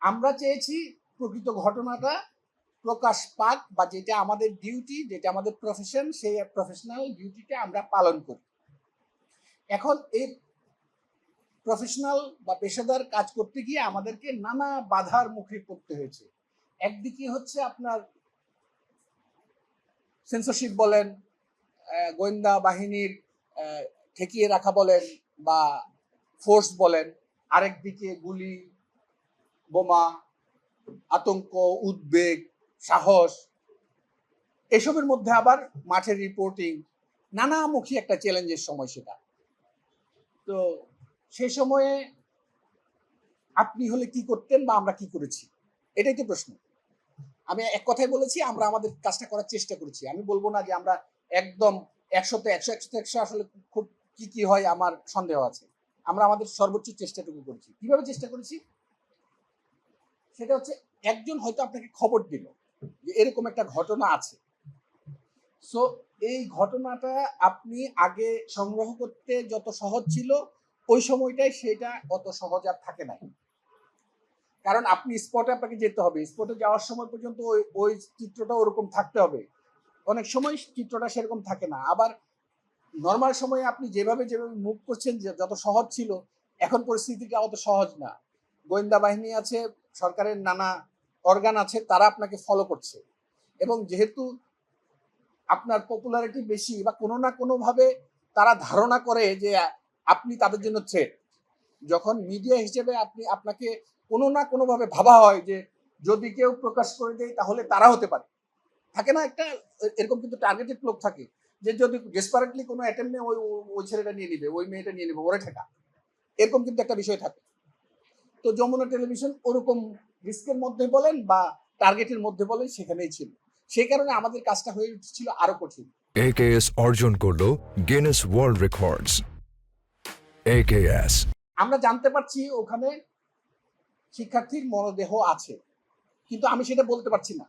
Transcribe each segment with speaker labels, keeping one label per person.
Speaker 1: আমরা চেয়েছি প্রকৃত ঘটনাটা প্রকাশ পাক, বা যেটা আমাদের ডিউটি, যেটা আমাদের প্রফেশন, সেই প্রফেশনাল ডিউটিটা আমরা পালন করি। এখন এই প্রফেশনাল বা পেশাদার কাজ করতে গিয়ে আমাদেরকে নানা বাধার মুখে পড়তে হয়েছে। একদিকে হচ্ছে আপনার সেন্সরশিপ বলেন, গোয়েন্দা বাহিনীর ঠেকিয়ে রাখা বলেন, বা ফোর্স বলেন, আরেকদিকে গুলি, বোমা, আতঙ্ক, উদ্বেগ, সাহস, এসবের মধ্যে আবার মাঠের রিপোর্টিং, নানামুখী একটা চ্যালেঞ্জের সময় সেটা। তো সেই সময়ে আপনি হলে কি করতেন বা আমরা কি করেছি, এটাই তো প্রশ্ন। আমি এক কথায় বলেছি, আমরা আমাদের কাজটা করার চেষ্টা করেছি। আমি বলবো না যে আমরা একদম 100 আসলে খুব কি হয় আমার সন্দেহ আছে। আমরা আমাদের সর্বোচ্চ চেষ্টাটুকু করেছি। কিভাবে চেষ্টা করেছি সেটা হচ্ছে, একজন হয়তো আপনাকে খবর দিল যে এরকম একটা ঘটনা আছে। সো এই ঘটনাটা আপনি আগে সংগ্রহ করতে যত সহজ ছিল, ওই সময়টাই সেটা অত সহজ আর থাকে না। কারণ আপনি স্পটে আপনাকে যেতে হবে, স্পটে যাওয়ার সময় পর্যন্ত ওই ওই চিত্রটা ওরকম থাকতে হবে। অনেক সময় চিত্রটা সেরকম থাকে না। আবার নর্মাল সময়ে আপনি যেভাবে যেভাবে মুভ করছেন, যত সহজ ছিল, এখন পরিস্থিতিটা অত সহজ না। গোয়েন্দা বাহিনী আছে, সরকারের নানা অর্গান আছে, তারা আপনাকে ফলো করছে। এবং যেহেতু আপনার পপুলারিটি বেশি, বা কোনো না কোনোভাবে তারা ধারণা করে যে আপনি তাদের জন্য থ্রেট। যখন মিডিয়া হিসেবে আপনাকে কোনো না কোনোভাবে ভাবা হয় যে যদি কেউ প্রকাশ করে দেয় তাহলে তারা হতে পারে। থাকে না একটা এরকম, কিন্তু টার্গেটেড লোক থাকে যে যদি ডেসপারেটলি কোনো অ্যাটেম্প নেই, ওই ওই ছেলেটা নিয়ে নিবে, ওই মেয়েটা নিয়ে নেবে, ওরে ঠেকা। এরকম কিন্তু একটা বিষয় থাকে। তো যমুনা টেলিভিশন ওরকম রিস্কের মধ্যে বলেন বা টার্গেটের মধ্যে বলেন, সেখানেই ছিল। সেই কারণে আমাদের কাজটা হয়ে উঠছিল আরো কঠিন।
Speaker 2: AKS অর্জন করলো গিনেস ওয়ার্ল্ড রেকর্ডস। AKS
Speaker 1: আমরা জানতে পারছি ওখানে শিক্ষার্থীর মরদেহ আছে, কিন্তু আমি সেটা বলতে পারছি না।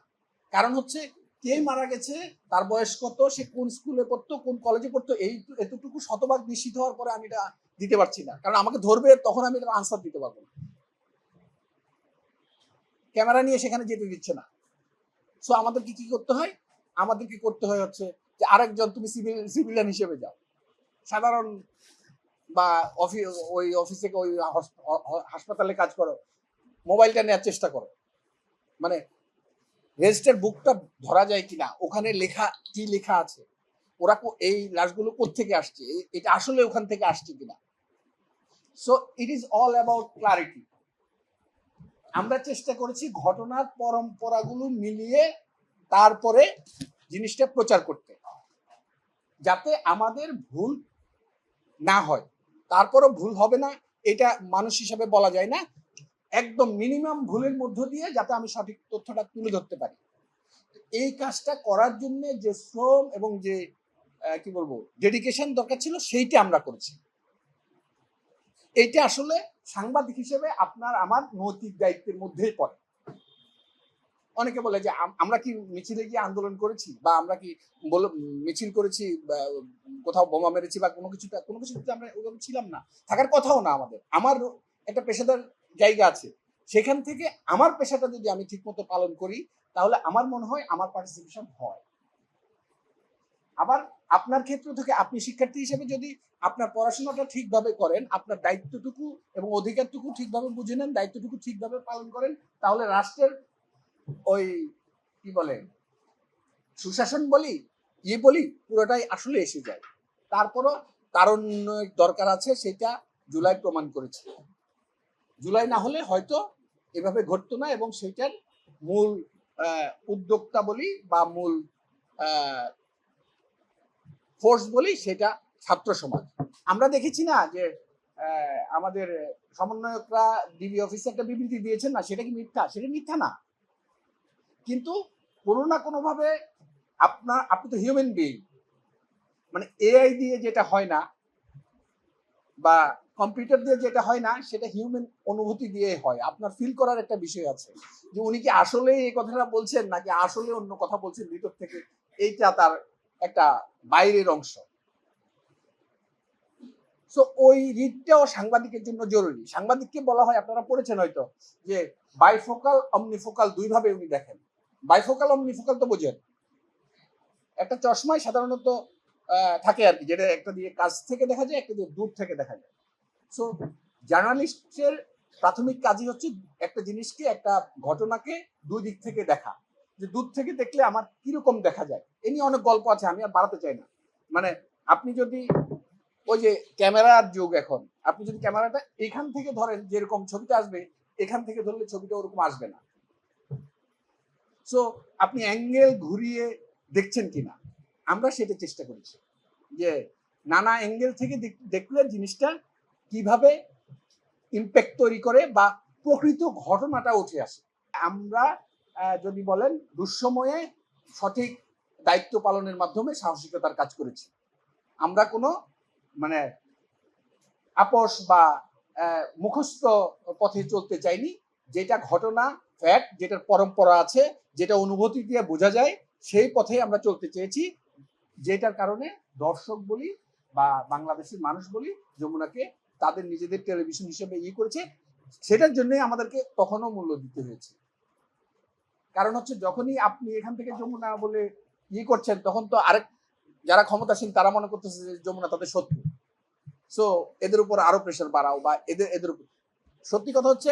Speaker 1: কারণ হচ্ছে, কে মারা গেছে, তার বয়স কত, সে কোন স্কুলে পড়তো, কোন কলেজে পড়তো, এই এতটুকু শতভাগ নিশ্চিত হওয়ার পরে আমি এটা দিতে পারছি না। কারণ আমাকে ধরবে, তখন আমি এটার আনসার দিতে পারবো না। ক্যামেরা নিয়ে সেখানে যেতে দিচ্ছে না। সো আমাদেরকে কি করতে হয়? আমাদেরকে করতে হয় হচ্ছে যে আরেকজন, তুমি সিভিলিয়ান হিসেবে যাও, সাধারণ, বা ওই অফিসে, ওই হাসপাতালে কাজ করো, মোবাইলটা নেওয়ার চেষ্টা করো, মানে রেজিস্টার বুকটা ধরা যায় কিনা, ওখানে লেখা কি লেখা আছে, ওরা এই লাশগুলো কোত্থেকে আসছে, এটা আসলে ওখান থেকে আসছে কিনা। So it is all about clarity. আমরা চেষ্টা করেছি ঘটনার পরম্পরাগুলো মিলিয়ে তারপরে জিনিসটা প্রচার করতে, যাতে আমাদের ভুল না হয়। তারপরও ভুল হবে না এটা মানুষ হিসাবে বলা যায় না, একদম মিনিমাম ভুলের মধ্য দিয়ে যাতে আমি সঠিক তথ্যটা তুলে ধরতে পারি। এই কাজটা করার জন্য যে শ্রম এবং যে কি বলবো ডেডিকেশন দরকার ছিল, সেইটা আমরা করেছি। এইটা আসলে সাংবাদিক হিসেবে আপনার আমার নৈতিক দায়িত্বের মধ্যেই পড়ে। অনেকে বলে যে আমরা কি মিছিলে গিয়ে আন্দোলন করেছি, বা আমরা কি মিছিল করেছি, কোথাও বোমা মেরেছি, বা কোনো কিছুতে আমরা ওরকম ছিলাম না, থাকার কথাও না। আমার একটা পেশাদার জায়গা আছে, সেখান থেকে আমার পেশাটা যদি আমি ঠিক মতো পালন করি, তাহলে আমার মনে হয় আমার পার্টিসিপেশন হয়। আবার আপনার ক্ষেত্র থেকে আপনি শিক্ষার্থী হিসেবে যদি আপনার পড়াশোনাটা ঠিকভাবে করেন, আপনার দায়িত্বটুকু এবং অধিকারটুকু ঠিকভাবে বুঝে নেন, দায়িত্বটুকু ঠিকভাবে পালন করেন, তাহলে রাষ্ট্রের ওই কি বলে সুশাসন বলি, বলি, পুরোটাই আসলে এসে যায়। তারপরও তারুণ্যের দরকার আছে, সেটা জুলাই প্রমাণ করেছে। জুলাই না হলে হয়তো এভাবে ঘটতো না, এবং সেটার মূল উদ্যোক্তা বলি বা মূল ফোর্স বলি, সেটা ছাত্র সমাজ। আমরা দেখেছি না যে আমাদের সমন্বয়করা ডিবি অফিসে একটা বিবৃতি দিয়েছেন না, সেটা কি মিথ্যা? সেটা মিথ্যা না, কিন্তু কোনো না কোনো ভাবে আপনি তো হিউম্যান বিইং, মানে এআই দিয়ে যেটা হয় না বা কম্পিউটার দিয়ে যেটা হয় না, সেটা হিউম্যান অনুভূতি দিয়ে হয়। আপনার ফিল করার একটা বিষয় আছে যে উনি কি আসলে এই কথাটা বলছেন নাকি আসলে অন্য কথা বলছেন ভিতর থেকে, এইটা তার একটা বাইরের অংশ। সো ওই রিডটাও সাংবাদিকের জন্য জরুরি। সাংবাদিককে বলা হয়, আপনারা পড়েছেন হয়তো, যে বাইফোকাল অমনিফোকাল দুই ভাবে উনি দেখেন। বাইফোকাল অমনিফোকাল তো বোঝেন, একটা চশমায় সাধারণত থাকে আর কি, যেটা একটা দিয়ে কাছ থেকে দেখা যায়, একটা দিয়ে দূর থেকে দেখা যায়। সো জার্নালিস্টের প্রাথমিক কাজই হচ্ছে একটা জিনিসকে, একটা ঘটনাকে দুই দিক থেকে দেখা, যে দূর থেকে দেখলে আমার কিরকম দেখা যায়। এ নিয়ে অনেক গল্প আছে, আমি আর বাড়াতে চাই না। মানে আপনি যদি ওই যে ক্যামেরার যুগ এখন, আপনি যদি ক্যামেরাটা এখান থেকে ধরেন, যেরকম ছবিটা আসবে এখান থেকে ধরলে ছবিটা ওরকম আসবে না। সো আপনি অ্যাঙ্গেল ঘুরিয়ে দেখছেন কিনা, আমরা সেটা চেষ্টা করেছি, যে নানা অ্যাঙ্গেল থেকে দেখলে জিনিসটা কিভাবে ইম্প্যাক্ট তৈরি করে বা প্রকৃত ঘটনাটা উঠে আসে। আমরা যদি বলেন দুঃসময়ে সঠিক দায়িত্ব পালনের মাধ্যমে সাহসিকতার কাজ করেছি। আমরা কোনো মানে আপোষ বা মুখস্থ পথে চলতে চাইনি। যেটা ঘটনা, ফ্যাক্ট, যেটার পরম্পরা আছে, যেটা অনুভূতি দিয়ে বোঝা যায়, সেই পথে আমরা চলতে চেয়েছি। যেটার কারণে দর্শক বলি বা বাংলাদেশের মানুষ বলি যমুনাকে তাদের নিজেদের টেলিভিশন হিসেবে করেছে। সেটার জন্যই আমাদেরকে তখনও মূল্য দিতে হয়েছে। কারণ হচ্ছে যখনই আপনি এখান থেকে যমুনা বলে করছেন, তখন তো আরেক যারা ক্ষমতাসীন তারা মনে করতেছে যে যমুনা তাদের শত্রু। সো এদের উপর আরো প্রেশার বাড়াও, বা এদের উপর। সত্যি কথা হচ্ছে,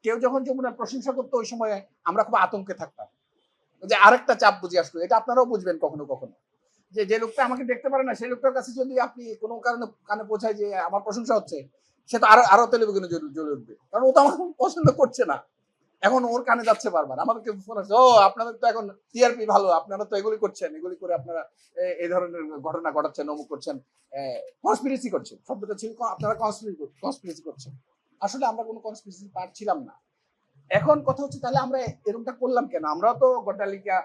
Speaker 1: কেউ যখন যমুনার প্রশংসা করতো ওই সময় আমরা খুব আতঙ্কে থাকতাম, যে আরেকটা চাপ বুঝে আসলো। এটা আপনারাও বুঝবেন কখনো কখনো, যে লোকটা আমাকে দেখতে পারে না, সেই লোকটার কাছে যদি আপনি কোনো কারণে কানে পৌঁছায় যে আমার প্রশংসা হচ্ছে, সে তো আরো টেলিভিশনে জ্বলে উঠবে, কারণ ও তো আমার পছন্দ করছে না। এখন ওর কানে যাচ্ছে বারবার, আমাদেরকে ফোন আসছে, ও আপনাদের তো এখন টিআরপি ভালো, আপনারা তো এগুলি করছেন, এগুলি করে আপনারা এই ধরনের ঘটনা ঘটাচ্ছেন, অমুক করছেন, কনস্পিরেসি করছেন। শব্দটা ছিল আপনারা কনস্পিরেসি করছেন। আসলে আমরা কোনো কনস্পিরেসি পার্ট ছিলাম না। এখন কথা হচ্ছে, তাহলে আমরা এরকমটা করলাম কেন? আমরাও তো গড্ডালিকা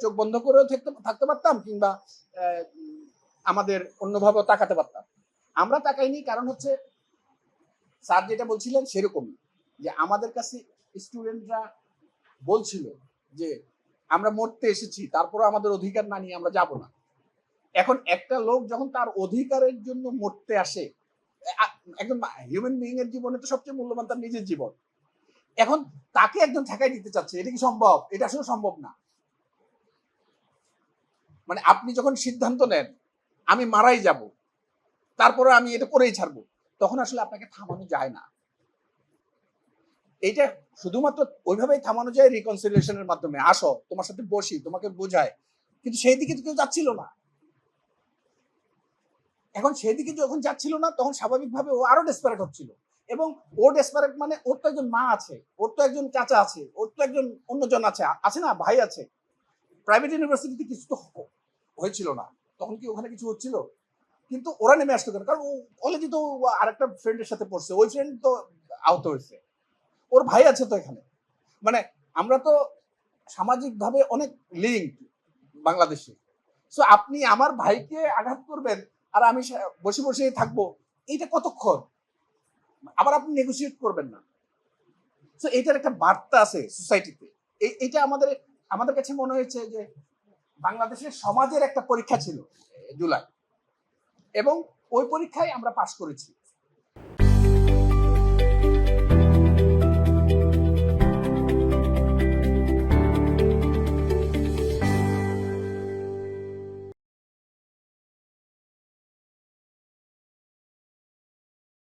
Speaker 1: চোখ বন্ধ করেও থাকতে পারতাম, কিংবা আমাদের অন্যভাবে তাকাতে পারতাম। আমরা তাকাইনি, কারণ হচ্ছে স্যার যেটা বলছিলেন সেরকমই, যে আমাদের কাছে স্টুডেন্টরা বলছিল যে আমরা মরতে এসেছি, তারপরে আমাদের অধিকার না নিয়ে আমরা যাব না। এখন একটা লোক যখন তার অধিকারের জন্য মরতে আসে, একজন হিউম্যান বিইং এর জীবনে তো সবচেয়ে মূল্যবান তার নিজের জীবন। এখন তাকে একজন ঠেকাই দিতে চাচ্ছে, এটা কি সম্ভব? এটা আসলে সম্ভব না। মানে আপনি যখন সিদ্ধান্ত নেন আমি মারাই যাব, তারপরে আমি এটা করেই ছাড়বো, তখন আসলে আপনাকে থামানো যায় না। এইটা শুধুমাত্র ওইভাবেই থামানো যায় রিকনসিলিয়েশনের মাধ্যমে, আসো তোমার সাথে বসি, তোমাকে বোঝায়। কিন্তু সেই দিকে তো কেউ যাচ্ছিল না। এখন সেদিকে যখন যাচ্ছিল না, তখন স্বাভাবিকভাবে ও আরো ডেসপারেট হচ্ছিল। এবং ও ডেসপারেট মানে ওর তো একজন মা আছে, ওর তো একজন চাচা আছে, ওর তো একজন অন্যজন আছে না, ভাই আছে। প্রাইভেট ইউনিভার্সিটিতে কিছু তো হয়েছিল না, তখন কি ওখানে কিছু হচ্ছিল? কিন্তু ওরা নেমে আসতো কেন? কারণ ও কলেজে তো আরেকটা ফ্রেন্ডের সাথে পড়ছে, ওই ফ্রেন্ড তো আহত হয়েছে, ওর ভাই আছে তো এখানে। মানে আমরা তো সামাজিকভাবে অনেক লিঙ্ক বাংলাদেশে। সো আপনি আমার ভাইকে আঘাত করবেন আর আমি বসে বসে থাকবো, এইটা কতক্ষণ? আবার আপনি নেগোসিয়েট করবেন না। সো এইটার একটা বার্তা আছে সোসাইটিতে। এইটা আমাদের কাছে মনে হয়েছে যে বাংলাদেশের সমাজের একটা পরীক্ষা ছিল জুলাই, এবং ওই পরীক্ষায় আমরা পাশ করেছি।